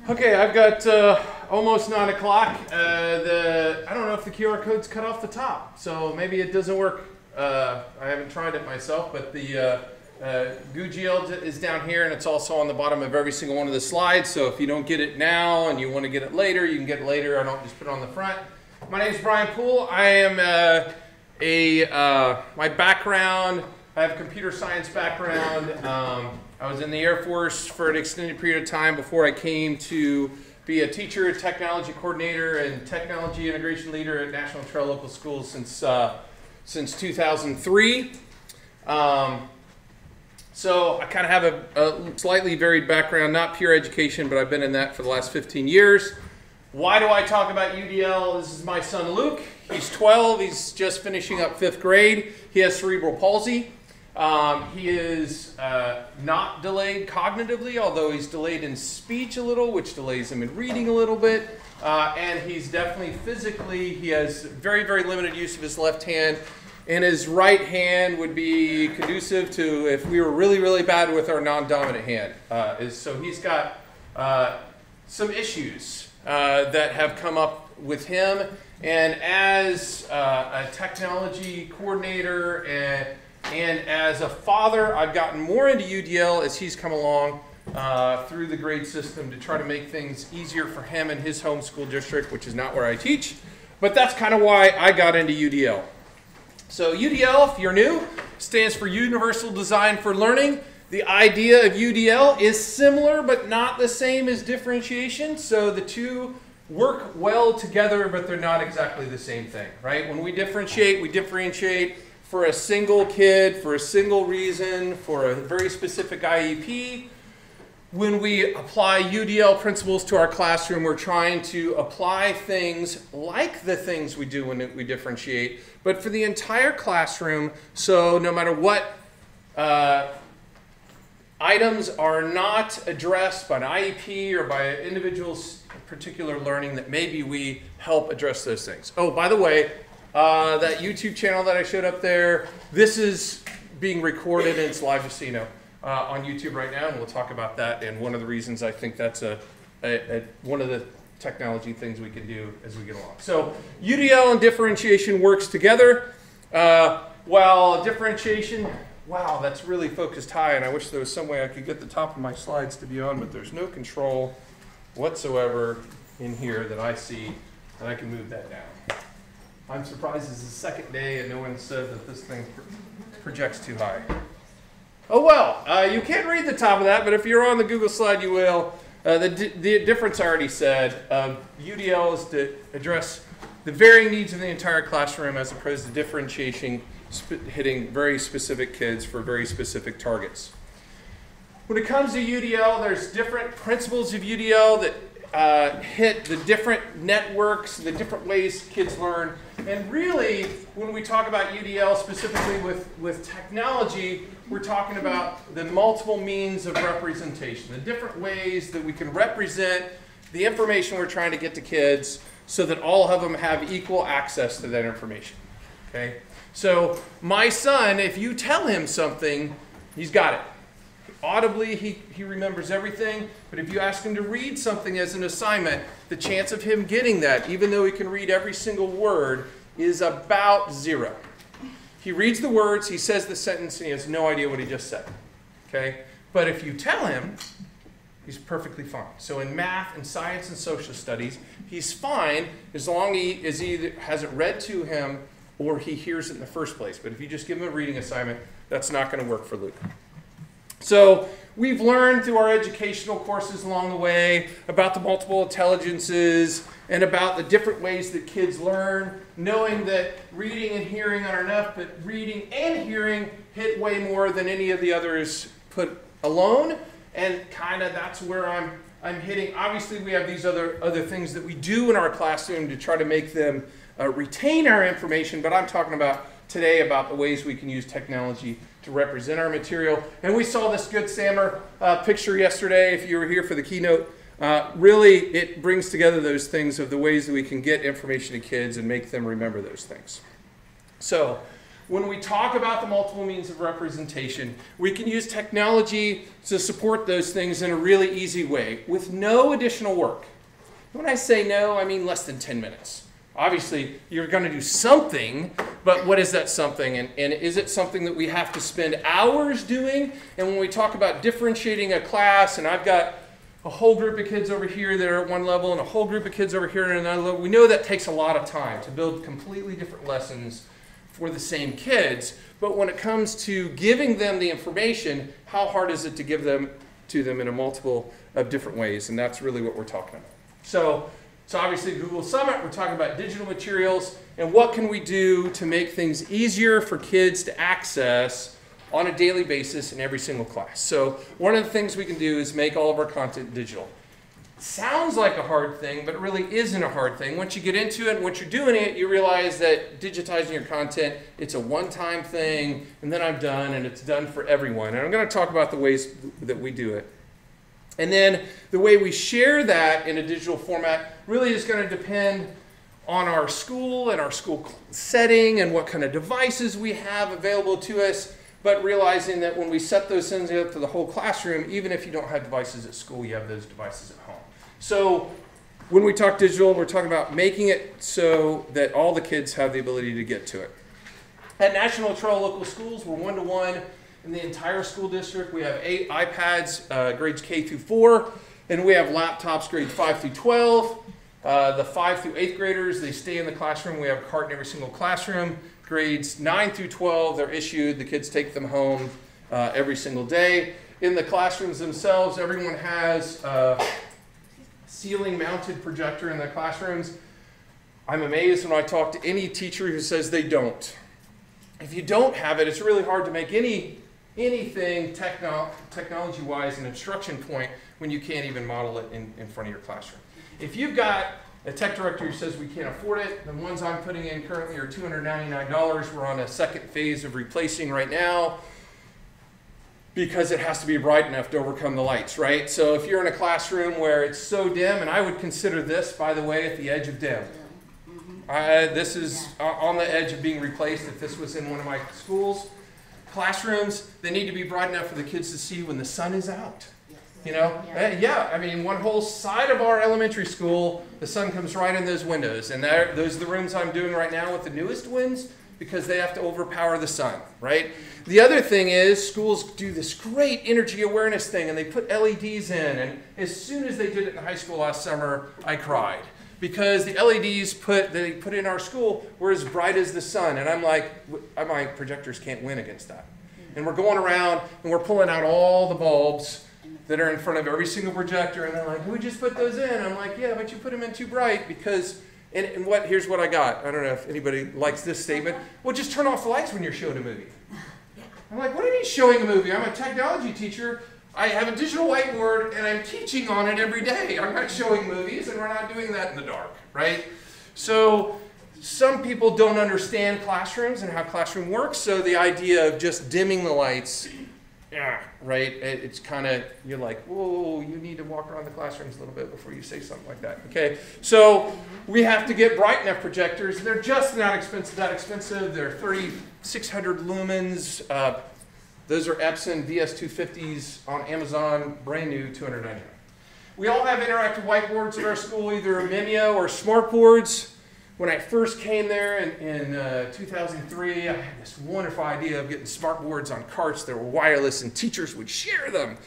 Okay, I've got almost 9 o'clock. I don't know if the QR code's cut off the top, so maybe it doesn't work. I haven't tried it myself, but the UDL is down here, and it's also on the bottom of every single one of the slides. So if you don't get it now and you want to get it later, you can get it later. I don't just put it on the front. My name is Brian Poole. I am my background, I have a computer science background. I was in the Air Force for an extended period of time before I came to be a teacher, technology coordinator, and technology integration leader at National Trail Local Schools since 2003. So I kind of have a slightly varied background, not pure education, but I've been in that for the last 15 years. Why do I talk about UDL? This is my son Luke. He's 12. He's just finishing up 5th grade. He has cerebral palsy. He is not delayed cognitively, although he's delayed in speech a little, which delays him in reading a little bit. And he's definitely physically, he has very, very limited use of his left hand. And his right hand would be conducive to if we were really, really bad with our non-dominant hand. So he's got some issues that have come up with him. And as a technology coordinator and as a father, I've gotten more into UDL as he's come along through the grade system to try to make things easier for him in his home school district, which is not where I teach. But that's kind of why I got into UDL. So UDL, if you're new, stands for Universal Design for Learning. The idea of UDL is similar but not the same as differentiation. So the two work well together, but they're not exactly the same thing, right? When we differentiate for a single kid, for a single reason, for a very specific IEP. When we apply UDL principles to our classroom, we're trying to apply things like the things we do when we differentiate, but for the entire classroom, so no matter what items are not addressed by an IEP or by an individual's particular learning, that maybe we help address those things. Oh, by the way, that YouTube channel that I showed up there, this is being recorded and it's live, just so you know, on YouTube right now, and we'll talk about that. And one of the reasons I think that's one of the technology things we can do as we get along. So UDL and differentiation works together. While differentiation, wow, that's really focused high, and I wish there was some way I could get the top of my slides to be on, but there's no control whatsoever in here that I see that I can move that down. I'm surprised it's the second day and no one said that this thing projects too high. Oh well, you can't read the top of that, but if you're on the Google slide, you will. The difference I already said. UDL is to address the varying needs of the entire classroom as opposed to differentiation hitting very specific kids for very specific targets. When it comes to UDL, there's different principles of UDL that hit the different networks, the different ways kids learn. And really, when we talk about UDL specifically with technology, we're talking about the multiple means of representation, the different ways that we can represent the information we're trying to get to kids so that all of them have equal access to that information. Okay? So my son, if you tell him something, he's got it. Audibly, he remembers everything, but if you ask him to read something as an assignment, the chance of him getting that, even though he can read every single word, is about 0. He reads the words, he says the sentence, and he has no idea what he just said. Okay? But if you tell him, he's perfectly fine. So in math and science and social studies, he's fine as long as he either has it read to him or he hears it in the first place. But if you just give him a reading assignment, that's not going to work for Luke. So we've learned through our educational courses along the way about the multiple intelligences and about the different ways that kids learn, knowing that reading and hearing are enough, but reading and hearing hit way more than any of the others put alone. And kind of that's where I'm hitting. Obviously, we have these other things that we do in our classroom to try to make them retain our information, but I'm talking about today about the ways we can use technology to represent our material. And we saw this Good Sammer picture yesterday, if you were here for the keynote. Really, it brings together those things of the ways that we can get information to kids and make them remember those things. So when we talk about the multiple means of representation, we can use technology to support those things in a really easy way with no additional work. When I say no, I mean less than 10 minutes. Obviously, you're going to do something, but what is that something? And is it something that we have to spend hours doing? And when we talk about differentiating a class, and I've got a whole group of kids over here that are at one level and a whole group of kids over here at another level, we know that takes a lot of time to build completely different lessons for the same kids. But when it comes to giving them the information, how hard is it to give them to them in a multiple of different ways? And that's really what we're talking about. So obviously Google Summit, we're talking about digital materials and what can we do to make things easier for kids to access on a daily basis in every single class. So one of the things we can do is make all of our content digital. Sounds like a hard thing, but it really isn't a hard thing. Once you get into it and once you're doing it, you realize that digitizing your content, it's a one-time thing, and then I'm done, and it's done for everyone. And I'm going to talk about the ways that we do it. And then the way we share that in a digital format really is going to depend on our school and our school setting and what kind of devices we have available to us, but realizing that when we set those things up for the whole classroom, even if you don't have devices at school, you have those devices at home. So when we talk digital, we're talking about making it so that all the kids have the ability to get to it. At National Trail Local Schools, we're one-to-one. In the entire school district, we have 8 iPads, grades K through 4, and we have laptops grades 5 through 12. The 5 through 8th graders, they stay in the classroom. We have a cart in every single classroom. Grades 9 through 12, they're issued. The kids take them home every single day. In the classrooms themselves, everyone has a ceiling-mounted projector in their classrooms. I'm amazed when I talk to any teacher who says they don't. If you don't have it, it's really hard to make anything technology-wise an instruction point when you can't even model it in front of your classroom. If you've got a tech director who says we can't afford it, the ones I'm putting in currently are $299. We're on a second phase of replacing right now because it has to be bright enough to overcome the lights, right? So if you're in a classroom where it's so dim, and I would consider this, by the way, at the edge of dim. This is on the edge of being replaced if this was in one of my schools. Classrooms, they need to be bright enough for the kids to see when the sun is out. You know, yeah, I mean, one whole side of our elementary school, the sun comes right in those windows. And those are the rooms I'm doing right now with the newest ones because they have to overpower the sun, right? The other thing is schools do this great energy awareness thing and they put LEDs in. And as soon as they did it in high school last summer, I cried. Because the LEDs they put in our school were as bright as the sun. And I'm like, my projectors can't win against that. And we're going around and we're pulling out all the bulbs that are in front of every single projector. And they're like, we just put those in. I'm like, yeah, but you put them in too bright because, here's what I got. I don't know if anybody likes this statement. Well, just turn off the lights when you're showing a movie. I'm like, what do you mean showing a movie? I'm a technology teacher. I have a digital whiteboard, and I'm teaching on it every day. I'm not showing movies, and we're not doing that in the dark, right? So some people don't understand classrooms and how classroom works, so the idea of just dimming the lights, yeah, right? It's kind of, you're like, whoa, you need to walk around the classrooms a little bit before you say something like that, okay? So we have to get bright enough projectors. They're just not that expensive. They're 3,600 lumens. Those are Epson VS250s on Amazon, brand new, $299. We all have interactive whiteboards at our school, either Mimeo or smartboards. When I first came there in 2003, I had this wonderful idea of getting smartboards on carts that were wireless and teachers would share them.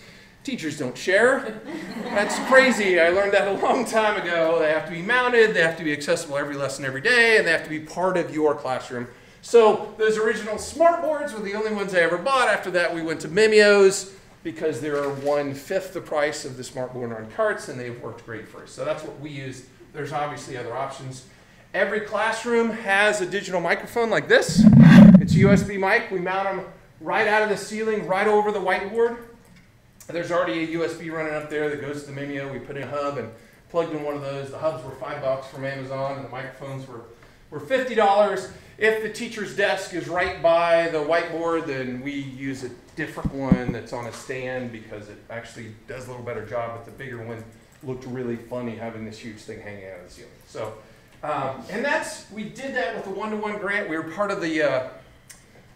Teachers don't share. That's crazy. I learned that a long time ago. They have to be mounted, they have to be accessible every lesson every day, and they have to be part of your classroom. So those original smartboards were the only ones I ever bought. After that, we went to Mimeos because they are 1/5 the price of the smartboard on carts, and they've worked great for us. So that's what we used. There's obviously other options. Every classroom has a digital microphone like this. It's a USB mic. We mount them right out of the ceiling, right over the whiteboard. There's already a USB running up there that goes to the Mimeo. We put in a hub and plugged in one of those. The hubs were $5 from Amazon, and the microphones were $50. If the teacher's desk is right by the whiteboard, then we use a different one that's on a stand because it actually does a little better job, but the bigger one looked really funny having this huge thing hanging out of the ceiling. So, and we did that with a one-to-one grant. We were part of the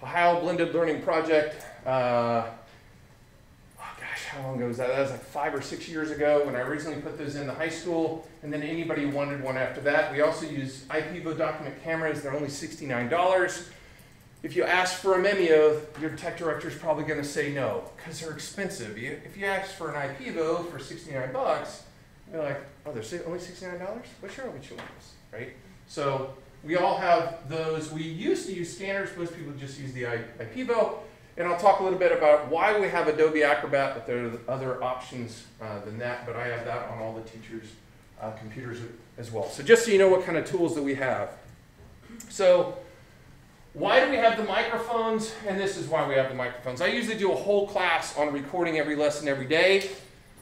Ohio Blended Learning Project. Oh gosh, how long ago was that? That was like 5 or 6 years ago when I originally put those in the high school, and then anybody wanted one after that. We also use IPVO document cameras. They're only $69. If you ask for a Memeo, your tech director is probably going to say no, because they're expensive. If you ask for an IPVO for 69 bucks, you're like, oh, they're only $69? Well, sure, I'll get you one of those, right? So we all have those. We used to use scanners. Most people just use the IPVO. And I'll talk a little bit about why we have Adobe Acrobat, but there are other options than that. But I have that on all the teachers' computers as well. So just so you know what kind of tools that we have. So why do we have the microphones? And this is why we have the microphones. I usually do a whole class on recording every lesson every day.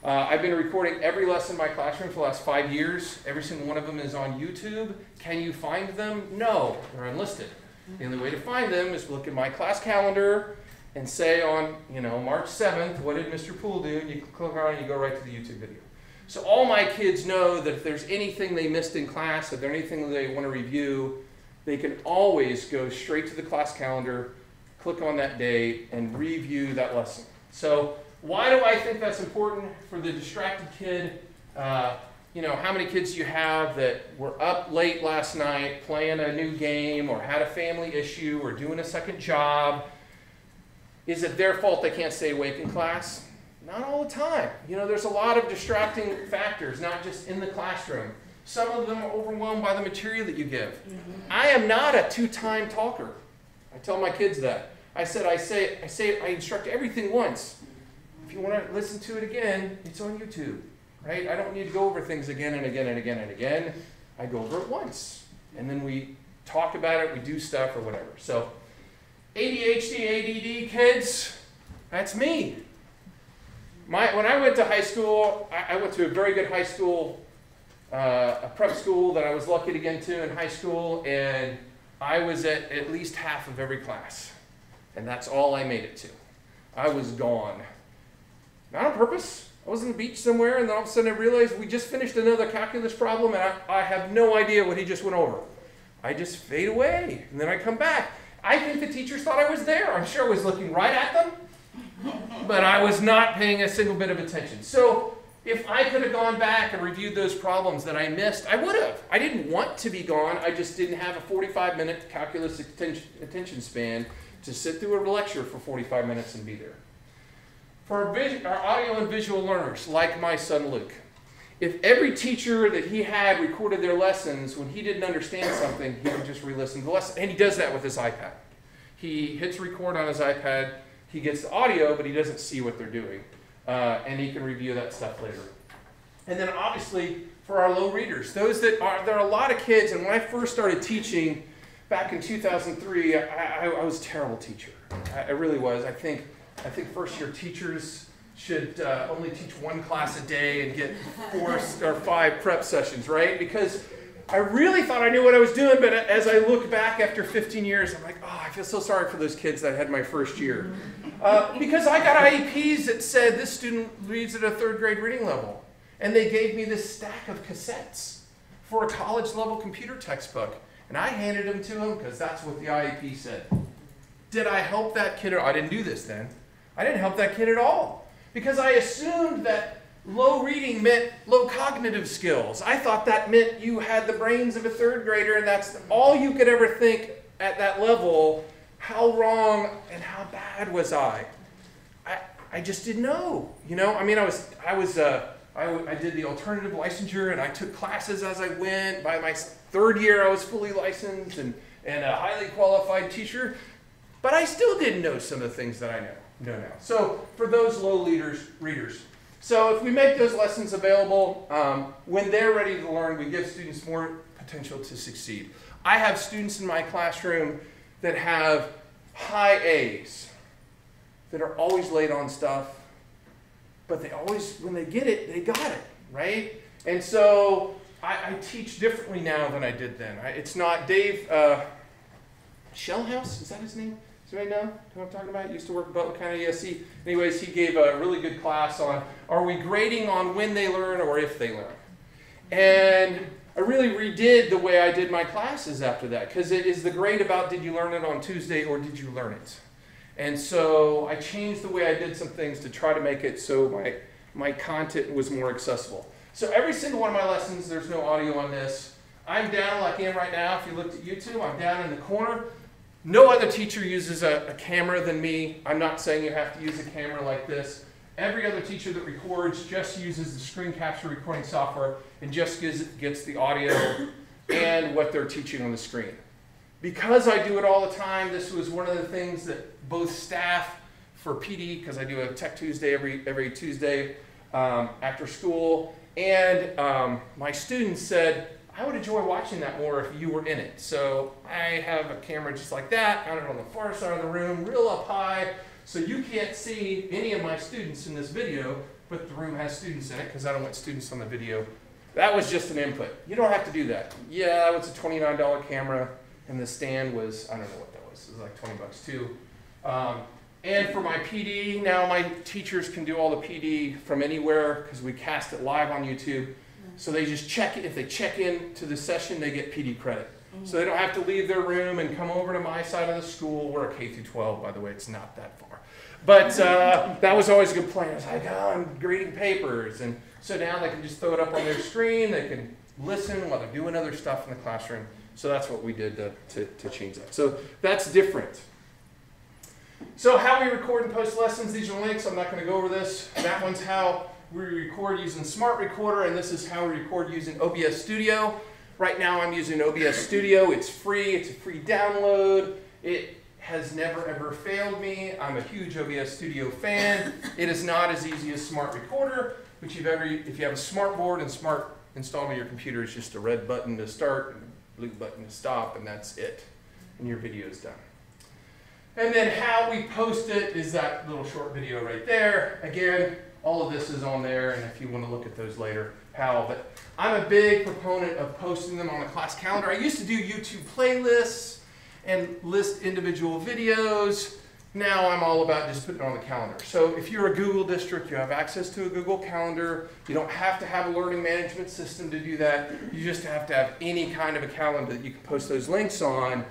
I've been recording every lesson in my classroom for the last 5 years. Every single one of them is on YouTube. Can you find them? No, they're unlisted. The only way to find them is look at my class calendar and say on, March 7th, what did Mr. Poole do? And you click on it and you go right to the YouTube video. So all my kids know that if there's anything they missed in class, if there's anything they want to review, they can always go straight to the class calendar, click on that day, and review that lesson. So why do I think that's important for the distracted kid? How many kids do you have that were up late last night playing a new game or had a family issue or doing a second job? Is it their fault they can't stay awake in class? Not all the time. There's a lot of distracting factors, not just in the classroom. Some of them are overwhelmed by the material that you give. I am not a two-time talker. I tell my kids that. I instruct everything once. If you want to listen to it again, it's on YouTube, right? I don't need to go over things again and again and again and again. I go over it once, and then we talk about it, we do stuff or whatever. So ADHD, ADD kids, that's me. When I went to high school, I went to a very good high school, a prep school that I was lucky to get into in high school, and I was at least half of every class. And that's all I made it to. I was gone. Not on purpose. I was on the beach somewhere, and then all of a sudden I realized we just finished another calculus problem, and I have no idea what he just went over. I just fade away, and then I come back. I think the teachers thought I was there. I'm sure I was looking right at them, but I was not paying a single bit of attention. So if I could have gone back and reviewed those problems that I missed, I would have. I didn't want to be gone. I just didn't have a 45-minute calculus attention span to sit through a lecture for 45 minutes and be there. For our audio and visual learners, like my son Luke, if every teacher that he had recorded their lessons, when he didn't understand something, he would just re-listen to the lesson. And he does that with his iPad. He hits record on his iPad. He gets the audio, but he doesn't see what they're doing. And he can review that stuff later. And then obviously, for our low readers, there are a lot of kids, and when I first started teaching back in 2003, I was a terrible teacher. I really was. I think first-year teachers should only teach one class a day and get 4 or 5 prep sessions, right? Because I really thought I knew what I was doing, but as I look back after 15 years, I'm like, oh, I feel so sorry for those kids that had my first year. Because I got IEPs that said this student reads at a 3rd grade reading level. And they gave me this stack of cassettes for a college-level computer textbook. And I handed them to him because that's what the IEP said. Did I help that kid? I didn't do this then. I didn't help that kid at all. Because I assumed that low reading meant low cognitive skills. I thought that meant you had the brains of a 3rd grader, and that's all you could ever think at that level. How wrong and how bad was I? I just didn't know. I did the alternative licensure, and I took classes as I went. By my 3rd year, I was fully licensed and a highly qualified teacher. But I still didn't know some of the things that I know now. So for those low readers, so if we make those lessons available, when they're ready to learn, we give students more potential to succeed. I have students in my classroom that have high A's, that are always late on stuff, but they always, when they get it, they got it, right? And so I teach differently now than I did then. It's not Dave Shellhouse, is that his name? Does anybody know who I'm talking about? He used to work at Butler County ESC. Anyways, he gave a really good class on, are we grading on when they learn or if they learn? And I really redid the way I did my classes after that, because it is the grade about did you learn it on Tuesday or did you learn it? And so I changed the way I did some things to try to make it so my content was more accessible. So every single one of my lessons, there's no audio on this. I'm down like I am right now. If you looked at YouTube, I'm down in the corner. No other teacher uses a camera than me. I'm not saying you have to use a camera like this. Every other teacher that records just uses the screen capture recording software and just gets the audio and what they're teaching on the screen. Because I do it all the time, this was one of the things that both staff for PD, because I do a Tech Tuesday every Tuesday after school, and my students said, I would enjoy watching that more if you were in it. So I have a camera just like that, kind of on the far side of the room, real up high, so you can't see any of my students in this video, but the room has students in it because I don't want students on the video. That was just an input. You don't have to do that. Yeah, it's a $29 camera, and the stand was, I don't know what that was. It was like 20 bucks too. And for my PD, now my teachers can do all the PD from anywhere because we cast it live on YouTube. So they just check it. If they check in to the session, they get PD credit. So they don't have to leave their room and come over to my side of the school. We're a K through 12, by the way. It's not that far. But that was always a good plan. I was like, oh, I'm grading papers. And so now they can just throw it up on their screen. They can listen while they're doing other stuff in the classroom. So that's what we did to change that. So that's different. So how we record and post lessons, these are links. I'm not going to go over this. That one's how we record using Smart Recorder, and this is how we record using OBS Studio. Right now I'm using OBS Studio. It's free. It's a free download. It has never ever failed me. I'm a huge OBS Studio fan. It is not as easy as Smart Recorder, which if you have a smart board and smart installed on your computer, it's just a red button to start and a blue button to stop, and that's it. And your video is done. And then how we post it is that little short video right there. Again, all of this is on there, and if you want to look at those later, how. But I'm a big proponent of posting them on the class calendar. I used to do YouTube playlists and list individual videos. Now I'm all about just putting it on the calendar. So if you're a Google district, you have access to a Google Calendar. You don't have to have a learning management system to do that. You just have to have any kind of a calendar that you can post those links on.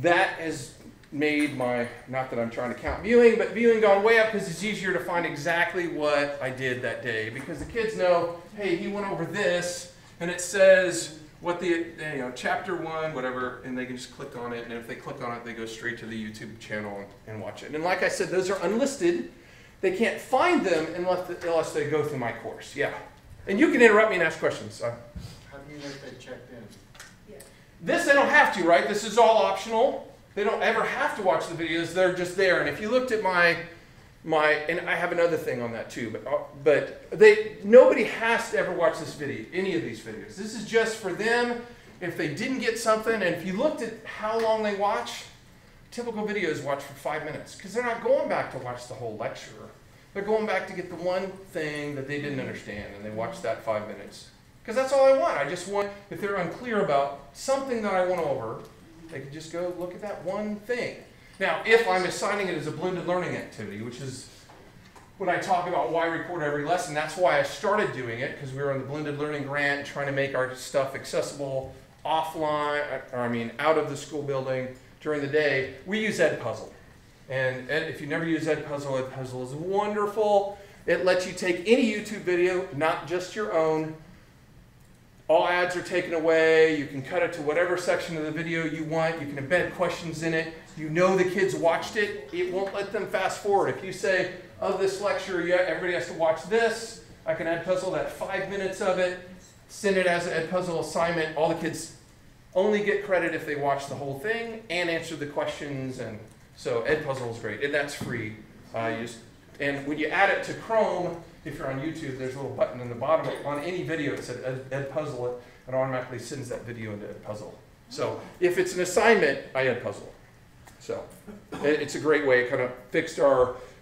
That has made my, not that I'm trying to count viewing, but viewing gone way up because it's easier to find exactly what I did that day. Because the kids know, hey, he went over this, and it says what the, chapter 1, whatever, and they can just click on it, and if they click on it, they go straight to the YouTube channel and watch it. And like I said, those are unlisted. They can't find them unless they go through my course. Yeah. And you can interrupt me and ask questions. How do you know if they checked in? Yeah. This they don't have to, right? This is all optional. They don't ever have to watch the videos. They're just there. And if you looked at and I have another thing on that too, but nobody has to ever watch this video, any of these videos. This is just for them if they didn't get something. And if you looked at how long they watch, typical videos watch for 5 minutes because they're not going back to watch the whole lecture. They're going back to get the one thing that they didn't understand, and they watch that 5 minutes. Because that's all I want. I just want, if they're unclear about something that I went over, they can just go look at that one thing. Now, if I'm assigning it as a blended learning activity, which is when I talk about why record every lesson, that's why I started doing it, because we were on the blended learning grant trying to make our stuff accessible offline, out of the school building during the day. We use Edpuzzle. And if you never use Edpuzzle, Edpuzzle is wonderful. It lets you take any YouTube video, not just your own. All ads are taken away. You can cut it to whatever section of the video you want. You can embed questions in it. You know the kids watched it. It won't let them fast forward. If you say, of this lecture, yeah, everybody has to watch this, I can Edpuzzle that 5 minutes of it, send it as an Edpuzzle assignment. All the kids only get credit if they watch the whole thing and answer the questions. And so Edpuzzle is great, and that's free. And when you add it to Chrome, if you're on YouTube, there's a little button in the bottom. On any video, it says Edpuzzle it, and automatically sends that video into Edpuzzle. So if it's an assignment, I Edpuzzle. So it's a great way. It kind of fixed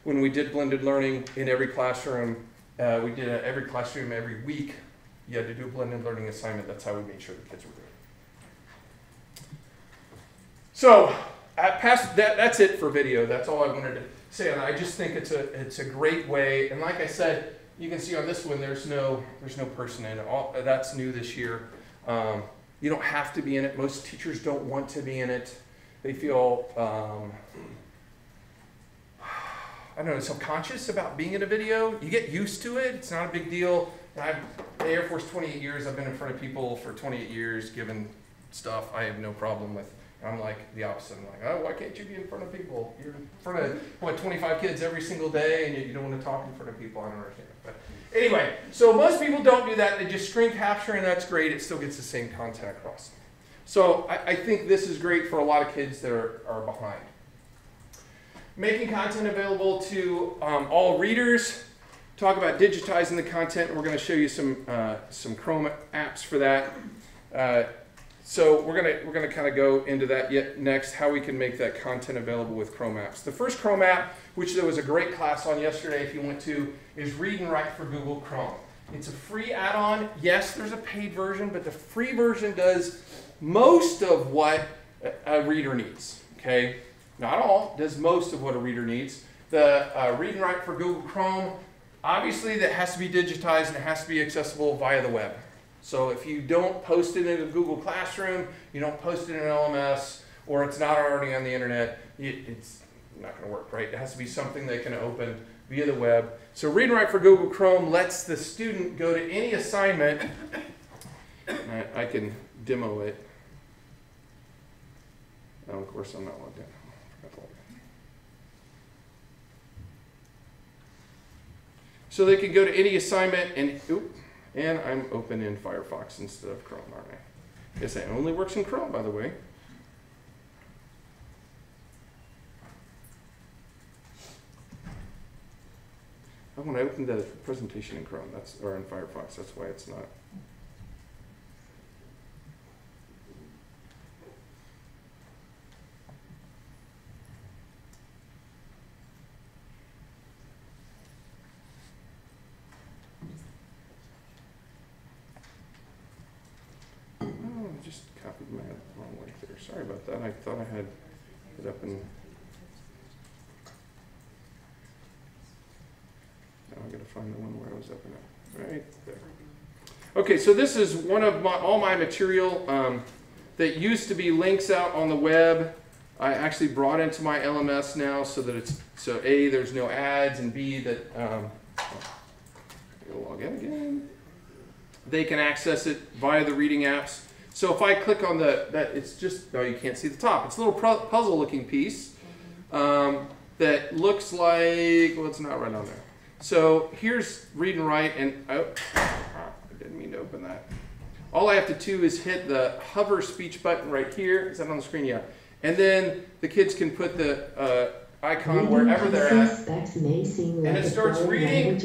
when we did blended learning in every classroom, we did it every classroom every week. You had to do a blended learning assignment. That's how we made sure the kids were doing it. So that's it for video. That's all I wanted to say. And I just think it's a great way. And like I said, you can see on this one, there's no person in it. That's new this year. You don't have to be in it. Most teachers don't want to be in it. They feel, I don't know, subconscious about being in a video. You get used to it. It's not a big deal. I've been in the Air Force 28 years. I've been in front of people for 28 years, giving stuff I have no problem with. I'm like the opposite. I'm like, oh, why can't you be in front of people? You're in front of, what, 25 kids every single day, and yet you don't want to talk in front of people. I don't understand it. But anyway, so most people don't do that. They just screen capture, and that's great. It still gets the same content across. So I think this is great for a lot of kids that are behind. Making content available to all readers. Talk about digitizing the content. We're going to show you some Chrome apps for that. So we're gonna kind of go into that next, how we can make that content available with Chrome apps. The first Chrome app, which there was a great class on yesterday if you went to, is Read and Write for Google Chrome. It's a free add-on. Yes, there's a paid version, but the free version does most of what a reader needs. Okay, not all, does most of what a reader needs. The Read and Write for Google Chrome, obviously that has to be digitized and it has to be accessible via the web. So if you don't post it in a Google Classroom, you don't post it in an LMS, or it's not already on the internet, it's not going to work, right? It has to be something they can open via the web. So Read and Write for Google Chrome lets the student go to any assignment. I can demo it. Oh, of course, I'm not logged in. I forgot to log in. So they can go to any assignment and I'm open in Firefox instead of Chrome, aren't I? Yes, it only works in Chrome, by the way. Oh, when I opened the presentation in Chrome, or in Firefox, that's why it's not. I just copied my wrong link there. Sorry about that. I thought I had it up in. Now I got to find the one where I was up and up. Right there. Okay, so this is one of all my material that used to be links out on the web. I actually brought into my LMS now so that it's A, there's no ads, and B, that I'll log in again. They can access it via the reading apps. So if I click on it's just, oh, you can't see the top. It's a little puzzle looking piece that looks like, well, it's not right on there. So here's Read and Write, and oh, I didn't mean to open that. All I have to do is hit the hover speech button right here. Is that on the screen? Yeah. And then the kids can put the icon wherever they're at, and it starts reading.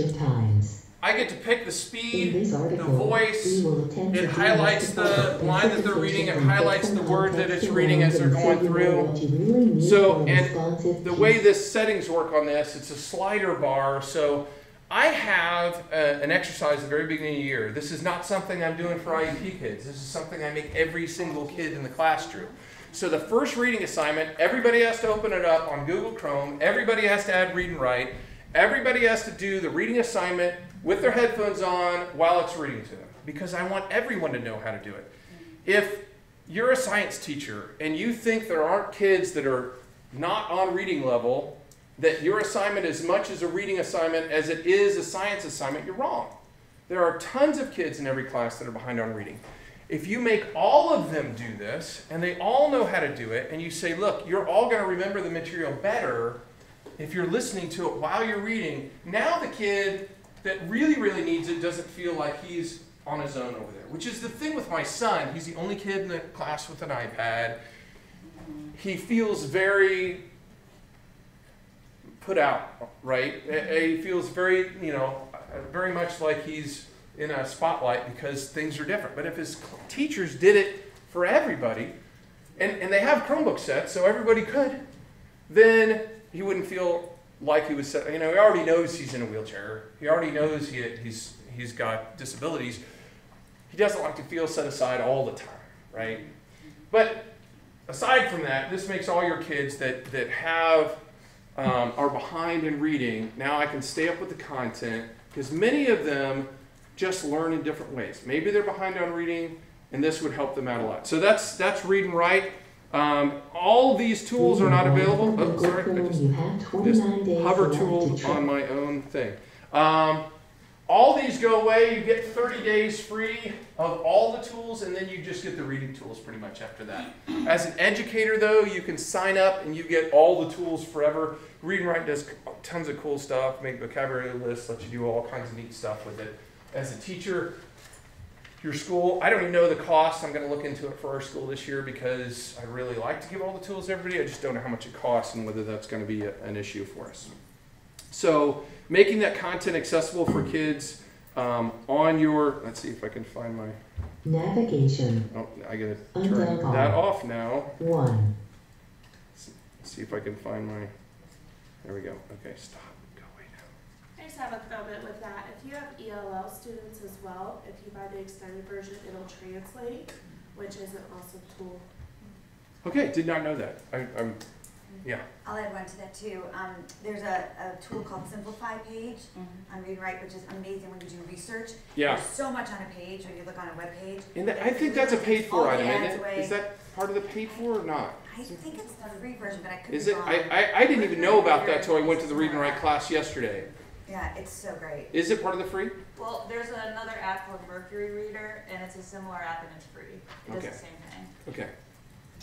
I get to pick the speed, the voice, it highlights the line that they're reading, it highlights the word that it's reading as they're going through. So, and the way this settings work on this, it's a slider bar. So I have an exercise at the very beginning of the year. This is not something I'm doing for IEP kids. This is something I make every single kid in the class do. So the first reading assignment, everybody has to open it up on Google Chrome. Everybody has to add Read and Write. Everybody has to do the reading assignment with their headphones on while it's reading to them, because I want everyone to know how to do it. If you're a science teacher and you think there aren't kids that are not on reading level, that your assignment is as much as a reading assignment as it is a science assignment, you're wrong. There are tons of kids in every class that are behind on reading. If you make all of them do this, and they all know how to do it, and you say, look, you're all going to remember the material better if you're listening to it while you're reading, now the kid that really, really needs it doesn't feel like he's on his own over there, which is the thing with my son. He's the only kid in the class with an iPad. He feels very put out, right? He feels very, very much like he's in a spotlight because things are different. But if his teachers did it for everybody, and they have Chromebook sets, so everybody could, then he wouldn't feel like he was, he already knows he's in a wheelchair. He already knows he's got disabilities. He doesn't like to feel set aside all the time, right? But aside from that, this makes all your kids that have are behind in reading, now I can stay up with the content because many of them just learn in different ways. Maybe they're behind on reading, and this would help them out a lot. So that's Read and Write. All these tools are not available. Oh, sorry, I just hover tool on my own thing. All these go away. You get 30 days free of all the tools, and then you just get the reading tools pretty much after that. As an educator, though, you can sign up and you get all the tools forever. Read and Write does tons of cool stuff, make vocabulary lists, lets you do all kinds of neat stuff with it. As a teacher, your school, I don't even know the cost. I'm going to look into it for our school this year because I really like to give all the tools to everybody. I just don't know how much it costs and whether that's going to be an issue for us. So making that content accessible for kids on your, let's see if I can find my navigation. Oh, I got to turn that off now. One. Let's see if I can find my, there we go. Okay, stop. Go away now. I just have a little bit with that. If you have ELL students as well, if you buy the extended version, it'll translate, which is an awesome tool. Okay, did not know that. I'm yeah. I'll add one to that too. There's a tool called Simplify Page on Read and Write, which is amazing when you do research. Yeah. There's so much on a page when you look on a web page. And I think that's a paid for item, isn't it? away. Is that part of the paid for or not? I think it's the free version, but I could Is be it? wrong. I didn't even know about that till I went to the Read and Write class yesterday. Yeah, it's so great. Is it part of the free? Well, there's another app called Mercury Reader, and it's a similar app, and it's free. It does Okay. the same thing. Okay.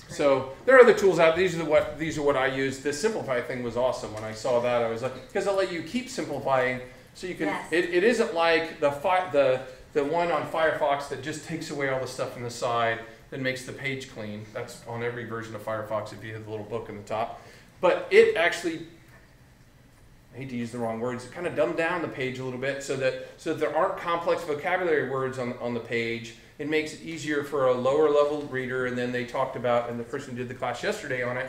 So there are other tools out. These are what I use. The Simplify thing was awesome. When I saw that, I was like, because it'll let you keep simplifying, so you can. Yes. It isn't like the one on Firefox that just takes away all the stuff on the side and makes the page clean. That's on every version of Firefox if you have the little book in the top. But it actually, I hate to use the wrong words, it kind of dumbed down the page a little bit so that there aren't complex vocabulary words on the page. It makes it easier for a lower level reader, and then they talked about, and the person who did the class yesterday on it,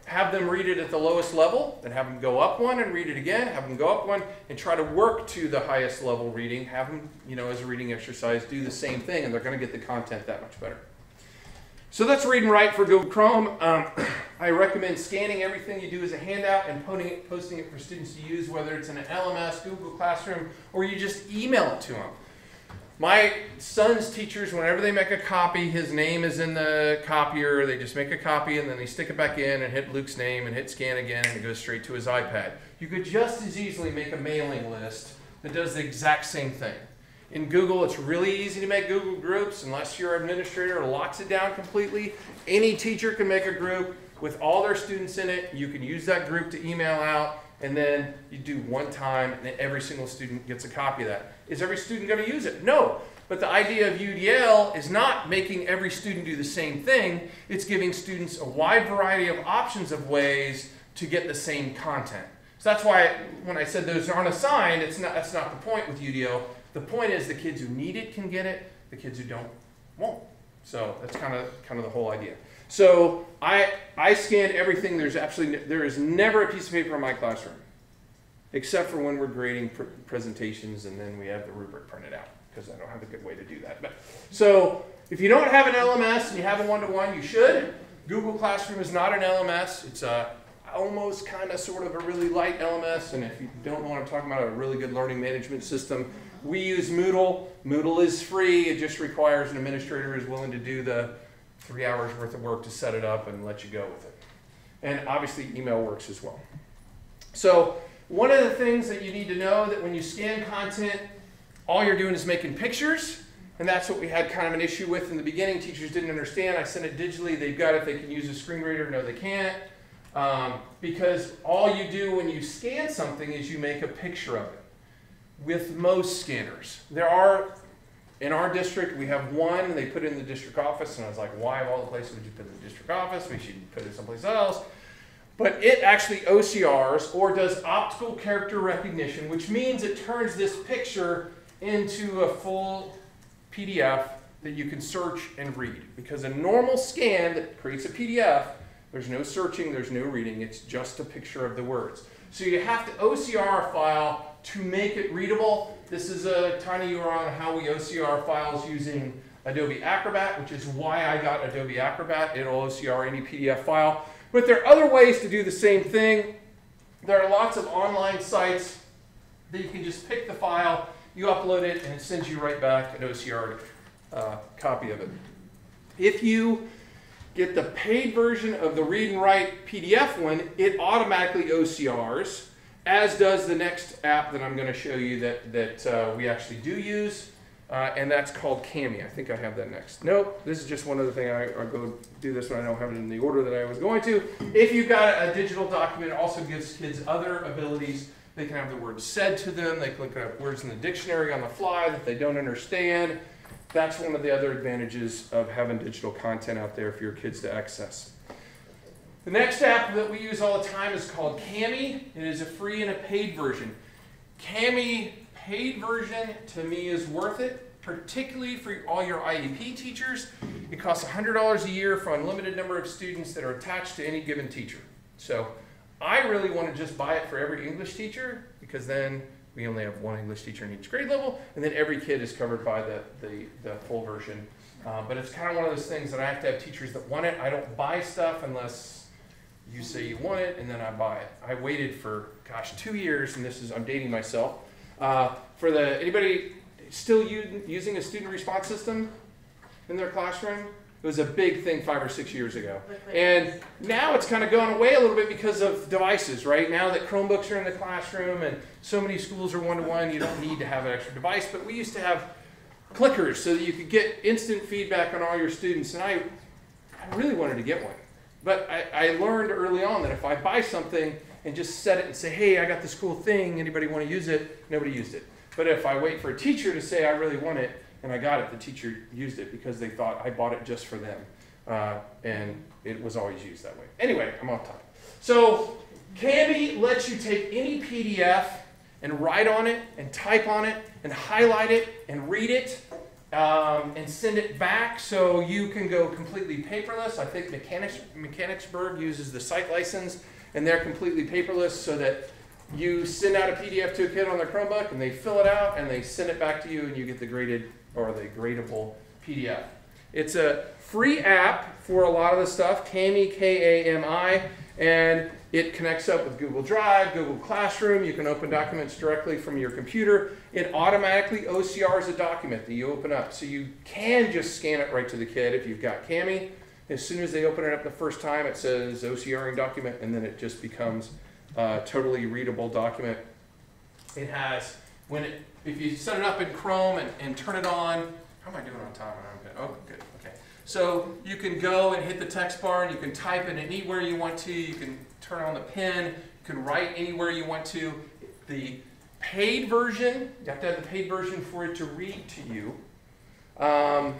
have them read it at the lowest level, then have them go up one and read it again, have them go up one, and try to work to the highest level reading, have them, as a reading exercise, do the same thing, and they're going to get the content that much better. So that's Read and Write for Google Chrome. I recommend scanning everything you do as a handout and posting it for students to use, whether it's in an LMS, Google Classroom, or you just email it to them. My son's teachers, whenever they make a copy, his name is in the copier. They just make a copy and then they stick it back in and hit Luke's name and hit scan again, and it goes straight to his iPad. You could just as easily make a mailing list that does the exact same thing. In Google, it's really easy to make Google groups unless your administrator locks it down completely. Any teacher can make a group with all their students in it. You can use that group to email out, and then you do one time and every single student gets a copy of that. Is every student going to use it? No. But the idea of UDL is not making every student do the same thing. It's giving students a wide variety of options of ways to get the same content. So that's why when I said those aren't assigned, that's not the point with UDL. The point is the kids who need it can get it, the kids who don't won't. So that's kind of the whole idea. So I scan everything. There is never a piece of paper in my classroom, except for when we're grading presentations, and then we have the rubric printed out because I don't have a good way to do that. But so if you don't have an LMS and you have a one-to-one, you should. Google Classroom is not an LMS. It's almost kind of sort of a really light LMS, and if you don't know what I'm talking about, a really good learning management system. We use Moodle. Moodle is free. It just requires an administrator who is willing to do the 3 hours worth of work to set it up and let you go with it. And obviously email works as well. So one of the things that you need to know that when you scan content, all you're doing is making pictures, and that's what we had kind of an issue with in the beginning. Teachers didn't understand. I sent it digitally. They've got it. They can use a screen reader. No, they can't. Because all you do when you scan something is you make a picture of it. With most scanners. In our district, we have one. They put it in the district office, and I was like, why of all the places would you put it in the district office? We should put it someplace else. But it actually OCRs, or does optical character recognition, which means it turns this picture into a full PDF that you can search and read. Because a normal scan that creates a PDF, there's no searching, there's no reading, it's just a picture of the words. So you have to OCR a file to make it readable. This is a tiny URL on how we OCR files using Adobe Acrobat, which is why I got Adobe Acrobat. It'll OCR any PDF file. But there are other ways to do the same thing. There are lots of online sites that you can just pick the file, you upload it, and it sends you right back an OCR copy of it. If you get the paid version of the Read and Write PDF one, it automatically OCRs, as does the next app that I'm going to show you that we actually do use, and that's called Cami. I think I have that next. Nope, this is just one other thing. I'll go do this one. I don't have it in the order that I was going to. If you've got a digital document, it also gives kids other abilities. They can have the words said to them. They can look up words in the dictionary on the fly that they don't understand. That's one of the other advantages of having digital content out there for your kids to access. The next app that we use all the time is called Cami. It is a free and a paid version. Cami paid version to me is worth it, particularly for all your IEP teachers. It costs $100 a year for an unlimited number of students that are attached to any given teacher. So I really want to just buy it for every English teacher, because then we only have one English teacher in each grade level, and then every kid is covered by the full version. But it's kind of one of those things that I have to have teachers that want it. I don't buy stuff unless you say you want it, and then I buy it. I waited for, gosh, 2 years, and I'm dating myself. Anybody still using a student response system in their classroom? It was a big thing 5 or 6 years ago. And now it's kind of gone away a little bit because of devices, right? Now that Chromebooks are in the classroom and so many schools are one-to-one, you don't need to have an extra device. But we used to have clickers so that you could get instant feedback on all your students. And I really wanted to get one. But I learned early on that if I buy something and just set it and say, hey, I got this cool thing, anybody want to use it? Nobody used it. But if I wait for a teacher to say I really want it, and I got it, the teacher used it because they thought I bought it just for them. And it was always used that way. Anyway, I'm off topic. So Cami lets you take any PDF and write on it and type on it and highlight it and read it and send it back, so you can go completely paperless. I think Mechanicsburg uses the site license, and they're completely paperless, so that you send out a PDF to a kid on their Chromebook and they fill it out and they send it back to you, and you get the graded or the gradable PDF. It's a free app for a lot of the stuff, Cami, K-A-M-I, and it connects up with Google Drive, Google Classroom. You can open documents directly from your computer. It automatically OCRs a document that you open up, so you can just scan it right to the kid if you've got Cami. As soon as they open it up the first time, it says OCRing document, and then it just becomes a totally readable document. It has, if you set it up in Chrome and turn it on, how am I doing on time? Oh, good, okay. So you can go and hit the text bar, and you can type it anywhere you want to. You can turn on the pen, you can write anywhere you want to. The paid version, you have to have the paid version for it to read to you. And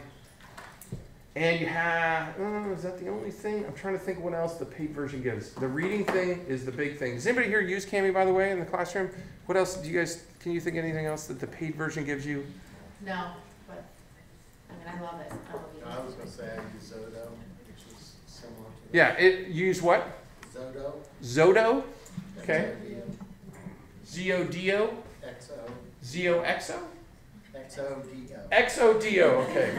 you have, is that the only thing? I'm trying to think what else the paid version gives. The reading thing is the big thing. Does anybody here use Cami, by the way, in the classroom? What else do you guys, can you think of anything else that the paid version gives you? No, but I mean, I love it. I was going to say I use Zodo, which is similar to that. Yeah, it use what? Zodo. Zodo? Okay. X-O-D-O. Zodo? XO. Zoxo? XODO. XODO, okay.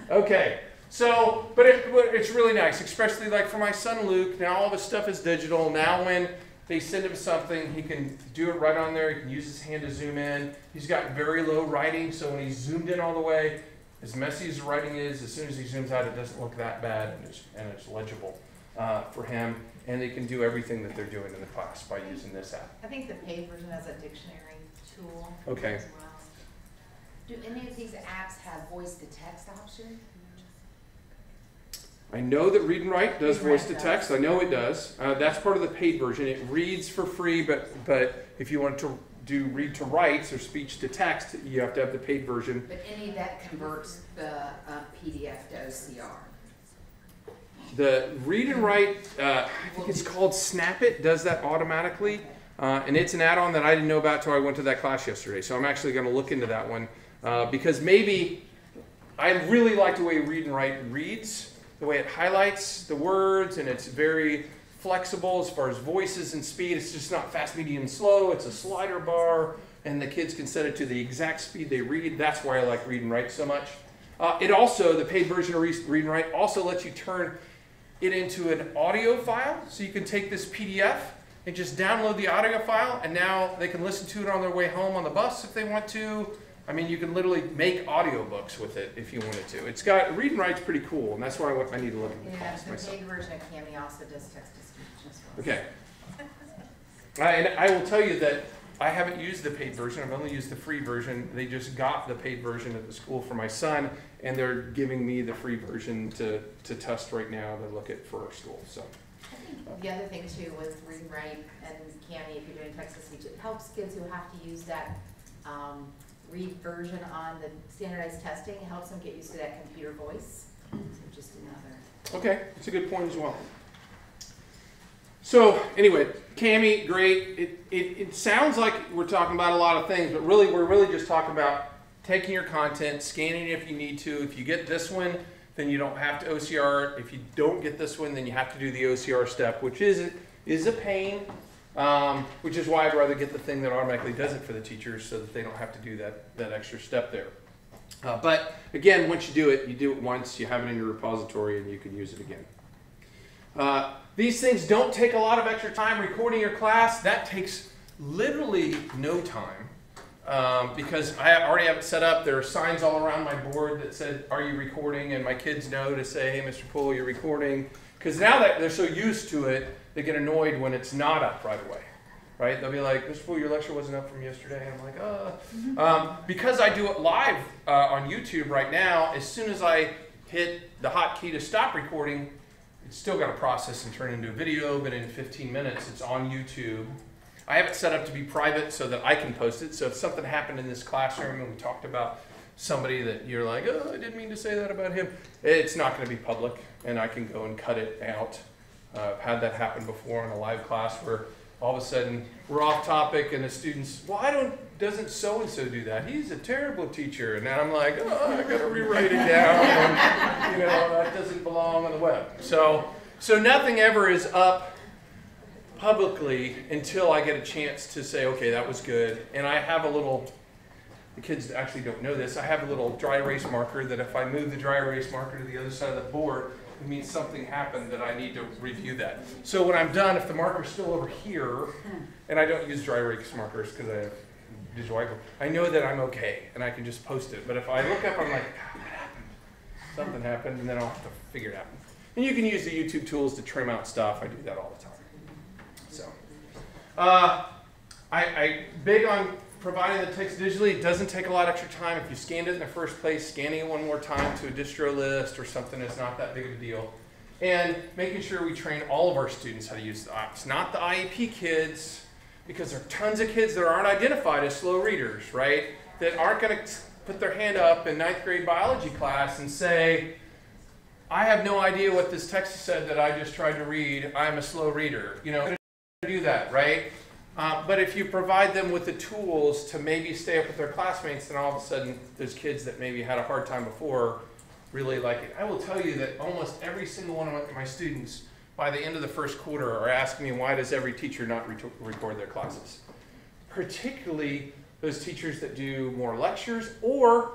Okay, so, but it's really nice, especially like for my son Luke. Now all of his stuff is digital. Now when they send him something, he can do it right on there. He can use his hand to zoom in. He's got very low writing, so when he's zoomed in all the way, as messy as the writing is, as soon as he zooms out, it doesn't look that bad, and it's legible for him. And they can do everything that they're doing in the class by using this app. I think the paid version has a dictionary tool Okay. as well. Do any of these apps have voice to text option? I know that Read and Write does Read and voice to Write text. I know it does. That's part of the paid version. It reads for free, but if you want to do read to writes or speech to text, you have to have the paid version. But any that converts the PDF to OCR. The Read and Write, I think it's called Snap It, does that automatically. And it's an add-on that I didn't know about until I went to that class yesterday. So I'm actually going to look into that one because maybe I really like the way Read and Write reads, the way it highlights the words, and it's very flexible as far as voices and speed. It's just not fast, medium, slow. It's a slider bar, and the kids can set it to the exact speed they read. That's why I like Read and Write so much. It also, the paid version of Read and Write also lets you turn it into an audio file. So you can take this PDF and just download the audio file, and now they can listen to it on their way home on the bus if they want to. I mean, you can literally make audiobooks with it if you wanted to. It's got, read and write's pretty cool, and that's why I need to look at the Yeah, cost the myself. paid version of Cami also does text to speech as well. Okay. And I will tell you that I haven't used the paid version. I've only used the free version. They just got the paid version at the school for my son, and they're giving me the free version to test right now to look at for our school. So. I think the other thing too with read and write and Cami, if you're doing text to speech, it helps kids who have to use that read version on the standardized testing. It helps them get used to that computer voice. So just another. Okay, it's a good point as well. So anyway, Cami, great. It sounds like we're talking about a lot of things, but really we're really just talking about taking your content, scanning it if you need to. If you get this one, then you don't have to OCR it. If you don't get this one, then you have to do the OCR step, which is a pain, which is why I'd rather get the thing that automatically does it for the teachers so that they don't have to do that extra step there. But again, once you do it once, you have it in your repository, and you can use it again. These things don't take a lot of extra time. Recording your class, that takes literally no time because I already have it set up. There are signs all around my board that said, "Are you recording?" And my kids know to say, "Hey, Mr. Poole, you're recording." Because now that they're so used to it, they get annoyed when it's not up right away. Right? They'll be like, "Mr. Poole, your lecture wasn't up from yesterday." And I'm like, because I do it live on YouTube right now, as soon as I hit the hotkey to stop recording, it's still got to process and turn into a video, but in 15 minutes, it's on YouTube. I have it set up to be private so that I can post it. So if something happened in this classroom and we talked about somebody that you're like, "Oh, I didn't mean to say that about him," it's not going to be public, and I can go and cut it out. I've had that happen before in a live class where all of a sudden we're off topic and the students, "Well, doesn't so-and-so do that? He's a terrible teacher." And then I'm like, "Oh, I gotta rewrite it down. And, that doesn't belong on the web." So nothing ever is up publicly until I get a chance to say, "Okay, that was good." And I have a little, the kids actually don't know this, I have a little dry erase marker that if I move the dry erase marker to the other side of the board, it means something happened that I need to review that. So when I'm done, if the marker's still over here, and I don't use dry erase markers because I have digital whiteboard, I know that I'm okay and I can just post it. But if I look up, I'm like, "God, what happened? Something happened," and then I'll have to figure it out. And you can use the YouTube tools to trim out stuff. I do that all the time. So, I big on providing the text digitally. It doesn't take a lot of extra time. If you scanned it in the first place, scanning it one more time to a distro list or something is not that big of a deal. And making sure we train all of our students how to use the apps, not the IEP kids, because there are tons of kids that aren't identified as slow readers, right? That aren't going to put their hand up in 9th grade biology class and say, "I have no idea what this text said that I just tried to read. I'm a slow reader." Do that, right? But if you provide them with the tools to maybe stay up with their classmates, then all of a sudden those kids that maybe had a hard time before really like it. I will tell you that almost every single one of my students by the end of the first quarter are asking me, "Why does every teacher not record their classes?" Particularly those teachers that do more lectures, or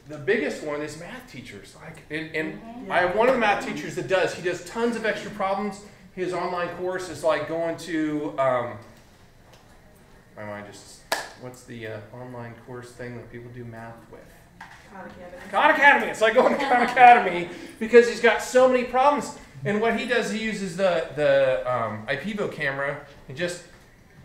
the biggest one is math teachers. I have one of the math teachers that does. He does tons of extra problems. His online course is like going to, my mind just, what's the online course thing that people do math with? Khan Academy. It's like going to Khan Academy because he's got so many problems. And what he does, he uses the IPVO camera and just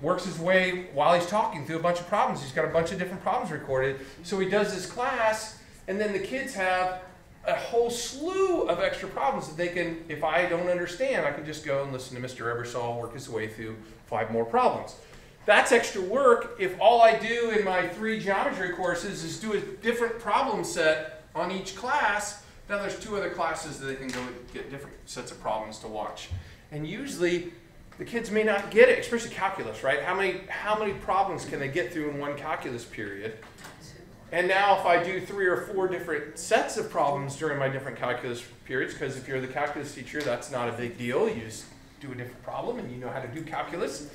works his way while he's talking through a bunch of problems. He's got a bunch of different problems recorded. So he does this class, and then the kids have a whole slew of extra problems that they can, if I don't understand, I can just go and listen to Mr. Ebersol work his way through 5 more problems. That's extra work if all I do in my 3 geometry courses is do a different problem set on each class. Now there's 2 other classes that they can go get different sets of problems to watch. And usually the kids may not get it, especially calculus, right? How many problems can they get through in one calculus period? And now if I do 3 or 4 different sets of problems during my different calculus periods, because if you're the calculus teacher, that's not a big deal. You just do a different problem and you know how to do calculus.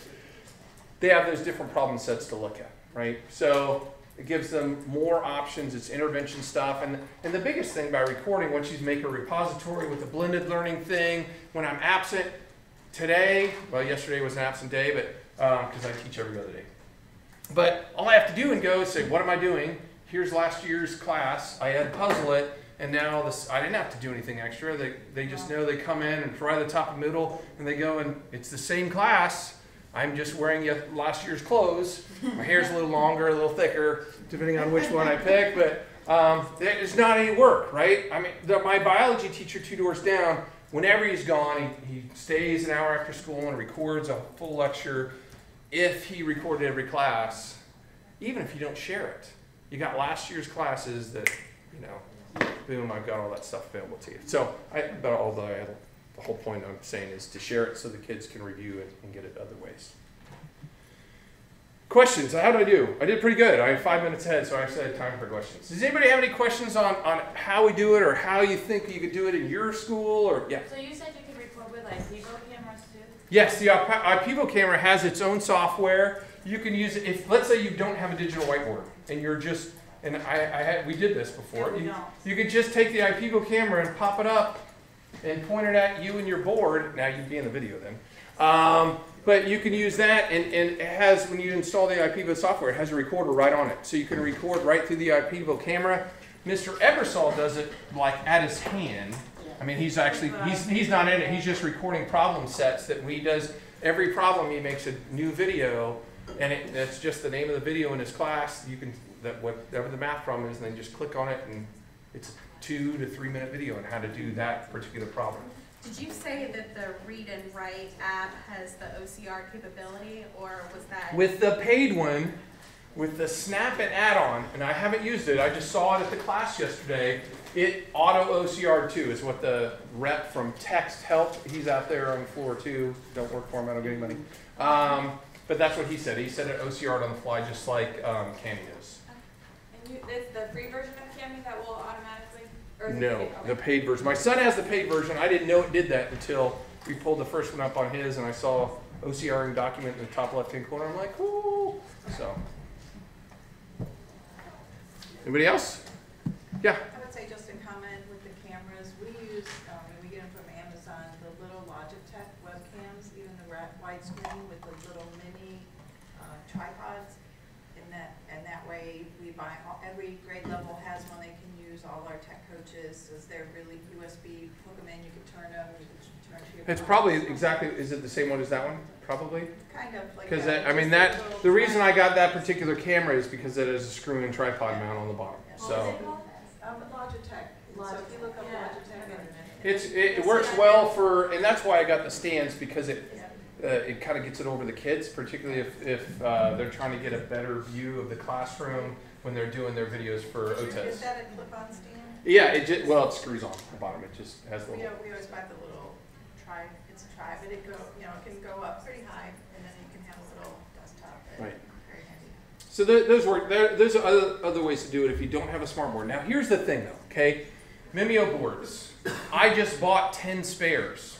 They have those different problem sets to look at, right? So it gives them more options. It's intervention stuff. And the biggest thing by recording, once you make a repository with a blended learning thing, when I'm absent, today, well, yesterday was an absent day, but because I teach every other day. But all I have to do and go is say, what am I doing? Here's last year's class. I had to puzzle it, and now this, I didn't have to do anything extra. They just know they come in and it's right at the top and middle, and they go, and it's the same class. I'm just wearing last year's clothes. My hair's a little longer, a little thicker, depending on which one I pick, but it's not any work, right? I mean, my biology teacher 2 doors down, whenever he's gone, he stays an hour after school and records a full lecture. If he recorded every class, even if you don't share it, you got last year's classes that, you know, boom, I've got all that stuff available to you. So, the whole point I'm saying is to share it so the kids can review it and get it other ways. Questions? How did I do? I did pretty good. I have 5 minutes ahead, so I actually had time for questions. Does anybody have any questions on how we do it, or how you think you could do it in your school? Or yeah. So you said you could record with ITIP cameras too? Yes, the ITIP camera has its own software. You can use it if, let's say, you don't have a digital whiteboard and you're just, and we did this before. Yeah, you could just take the ITIP camera and pop it up and point it at you and your board. Now you'd be in the video then. But you can use that, and it has, when you install the IPVO software, it has a recorder right on it. So you can record right through the IPVO camera. Mr. Ebersol does it like at his hand. I mean, he's actually, he's not in it. He's just recording problem sets that when he does every problem, he makes a new video, and that's just the name of the video in his class. You can, whatever the math problem is, and then just click on it, and it's a 2 to 3 minute video on how to do that particular problem. Did you say that the Read and Write app has the OCR capability, or was that? With the paid one, with the Snap It add-on, and I haven't used it, I just saw it at the class yesterday, it auto OCR too, is what the rep from Text helped. He's out there on the floor too. Don't work for him, I don't get any money. But that's what he said. He said it OCR'd on the fly just like Cami does. And it's the free version of Cami that will automatically? Or is it No, paid? Okay. the paid version. My son has the paid version. I didn't know it did that until we pulled the first one up on his, and I saw OCRing document in the top left-hand corner. I'm like, ooh. So, anybody else? Yeah. I would say just a comment with the cameras. We use, and we get them from Amazon, the little Logitech webcams, even the widescreen with the little mini tripods. And that way we buy, every grade level has one they can use. All our tech coaches, as they're really USB, hook them in, you can turn them, you can turn to your It's phone. probably exactly, is it the same one as that one? Probably? Kind of like Because, that. I mean, just a little the reason I got that tripod. particular camera is because it has a screw-in tripod mount on the bottom. So, Logitech. So if you look up Yeah. Logitech, it works well for, and that's why I got the stands, because it kind of gets it over the kids, particularly if they're trying to get a better view of the classroom when they're doing their videos for is OTES. that a clip-on stand? Yeah, it screws on the bottom. It just has a We little. always buy the little it's a tri, but it can go up pretty high, and then you can have a little desktop. Right. Very handy. So those work. There's other ways to do it if you don't have a smart board. Now here's the thing though, okay? Mimeo boards. I just bought 10 spares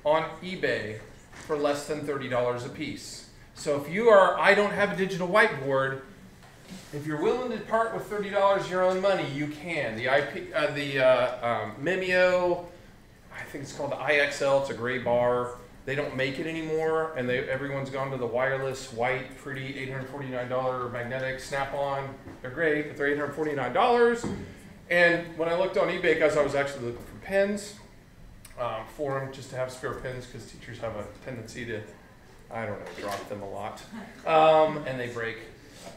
on eBay for less than $30 a piece. So if you are, I don't have a digital whiteboard, if you're willing to part with $30 your own money, you can. The Mimeo, I think it's called the IXL, it's a gray bar. They don't make it anymore, and everyone's gone to the wireless, white, pretty $849 magnetic snap-on. They're great, but they're $849. And when I looked on eBay, guys, I was actually looking for pens for them, just to have spare pens, because teachers have a tendency to, I don't know, drop them a lot, and they break.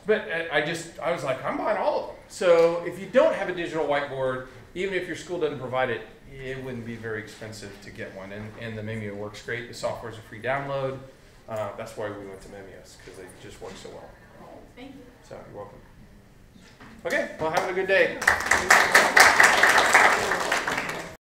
But I was like, I'm buying all of them. So if you don't have a digital whiteboard, even if your school doesn't provide it, it wouldn't be very expensive to get one. And the Mimeo works great. The software is a free download. That's why we went to Mimeos, because they just work so well. Thank you. So you're welcome. Okay, well, have a good day.